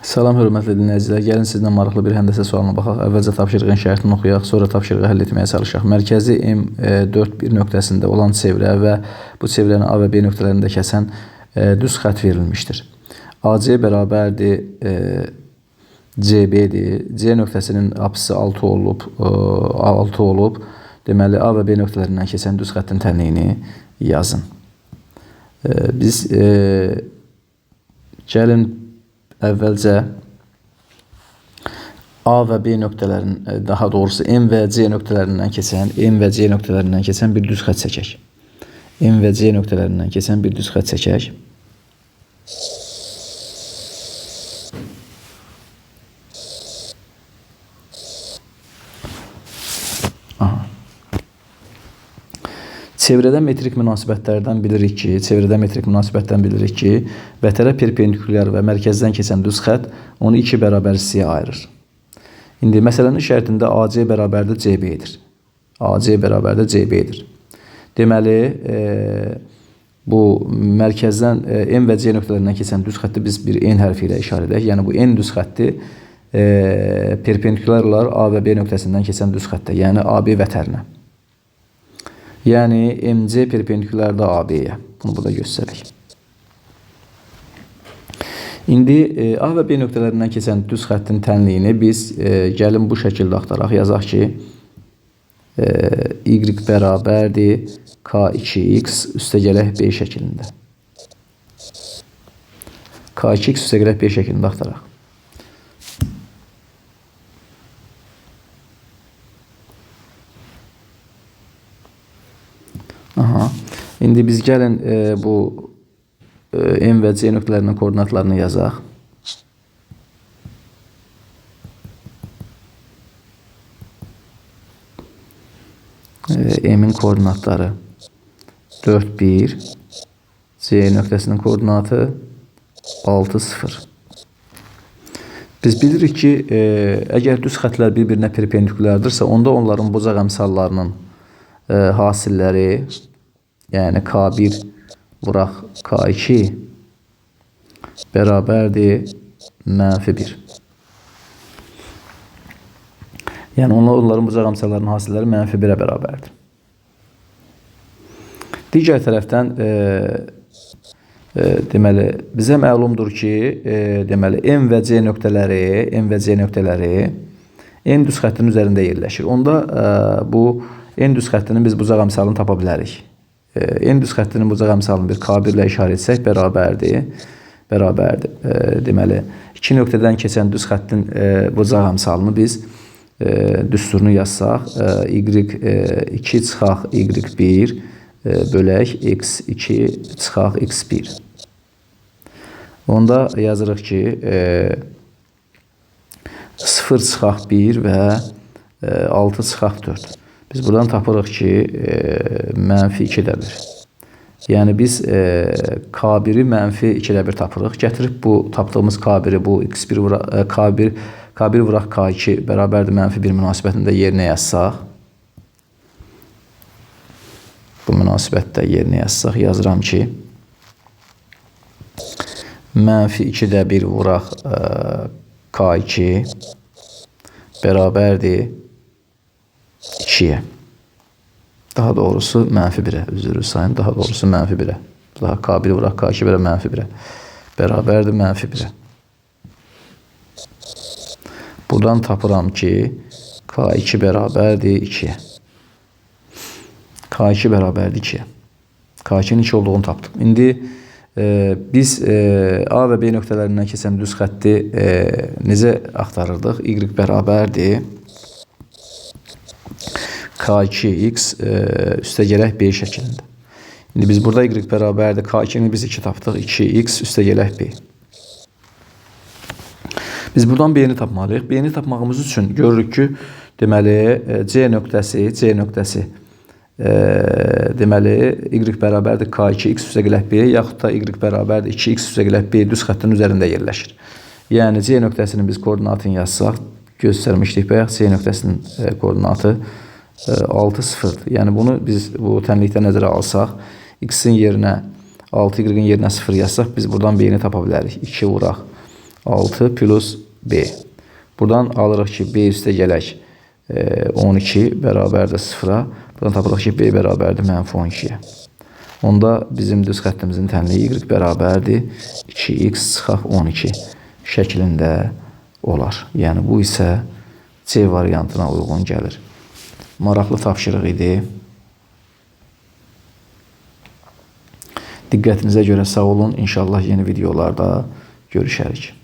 Salam hörmətli dinləyicilər. Gəlin sizlə maraqlı bir həndəsə sualına baxaq. Əvvəlcə tapşırığın şərtini oxuyaq, sonra tapşırığı həll etməyə çalışaq. Mərkəzi M4 bir nöqtəsində olan çevrə və bu çevrənin A və B nöqtələrində kəsən düz xətt verilmişdir. AC bərabərdir CB-dir. C nöqtəsinin apsisi 6 olub. Deməli, A və B nöqtələrindən kəsən düz xəttin tənliyini yazın. Biz gəlin əvvəlcə A və B nöqtələrinin, daha doğrusu M və C nöqtələrindən keçən bir düz xətt çəkək. M və C nöqtələrindən keçən bir düz xətt çəkək. Çevrədə metrik münasibətlərdən bilirik ki, vətərə perpendikulyar və mərkəzdən keçən düz xətt onu iki bərabər hissəyə ayırır. İndi məsələnin şərtində AC bərabərdir CB-dir. AC bərabərdir CB-dir. Deməli, bu mərkəzdən M və C nöqtələrindən keçən düz xətti biz bir N hərfi ilə işarə edək. Yəni, bu N düz xətti perpendikulyar olar A və B nöqtəsindən keçən düz xəttə, yəni AB vətərinə. Yəni, MC perpendikulyarda AB-yə. Bunu burada göstərək. İndi A və B nöqtələrindən keçən düz xəttin tənliyini biz gəlin bu şəkildə axtaraq. Yazaq ki, Y bərabərdir K2X üstəgələk B şəklində. K2X üstəgələk B şəklində axtaraq. İndi biz gəlin bu M və C nöqtələrinin koordinatlarını yazaq. M'in koordinatları 4, 1, C nöqtəsinin koordinatı 6, 0. Biz bilirik ki, əgər düz xətlər bir-birinə perpendikulyardırsa, onda onların bucaq əmsallarının hasilləri, yəni K1 vuraq K2 bərabərdir -1. Yəni, onların bucaq əmsallarının hasilləri -1-ə bərabərdir. Digər tərəfdən, deməli, bizə məlumdur ki, deməli, M və C nöqtələri N düz xəttinin üzərində yerləşir. Onda bu N düz xəttinin biz bucaq əmsalını tapa bilərik. N düz xəttinin bucaq əmsalını bir K1 ilə işarə etsək bərabərdir. Deməli, iki nöqtədən keçən düz xəttin bucaq əmsalını biz düsturunu yazsaq, Y2 çıxaq Y1 bölək X2 çıxaq X1. Onda yazırıq ki, 0 çıxaq 1 və 6 çıxaq 4. Biz buradan tapırıq ki, -2-dədir. Yəni, biz K1-i -2-də tapırıq. Gətirib bu tapdığımız K1-i, bu K1 vuraq K2 bərabərdir -1 münasibətində yerinə yazsaq. Bu münasibətdə yerinə yazsaq, yazıram ki, -2-də 1 vuraq K2 bərabərdir 2-yə. Daha doğrusu -1-ə. Üzrü sayın. Daha doğrusu -1-ə. Daha K1 vuraq K2 -1-ə. Bərabərdir -1-ə. Buradan tapıram ki, K2 bərabərdir 2-yə. K2 bərabərdir 2-yə. K2'nin 2 olduğunu tapdım. İndi biz A və B nöqtələrindən keçən düz xətti necə axtarırdıq? Y bərabərdir K2X üstəgələk B şəklində. İndi biz burada Y bərabərdir K2'ni biz 2 tapdıq. 2X üstəgələk B. Biz buradan B-ni tapmalıyıq. B-ni tapmağımız üçün görürük ki, deməli, C nöqtəsi deməli, Y bərabərdir K2X üstəgələk B, yaxud da Y bərabərdir 2X üstəgələk B düz xəttin üzərində yerləşir. Yəni, C nöqtəsinin biz koordinatını yazsaq, göstərmişdik bayaq, C nöqtəsinin koordinatı 6, 0'dır. Yəni, bunu biz bu tənlikdə nəzərə alsaq, X-in yerinə 6, Y-in yerinə 0 yazsaq, biz buradan B-ni tapa bilərik. 2 vuraq 6 plus b. Buradan alırıq ki, b üstə gələk 12 bərabərdir 0-a. Buradan tapırıq ki, b bərabərdir -12-yə. Onda bizim düz xəttimizin tənliyi y bərabərdir 2x çıxaq 12 şəklində olar. Yəni bu isə C variantına uyğun gəlir. Maraqlı tapşırıq idi. Diqqətinizə görə sağ olun. İnşallah yeni videolarda görüşərik.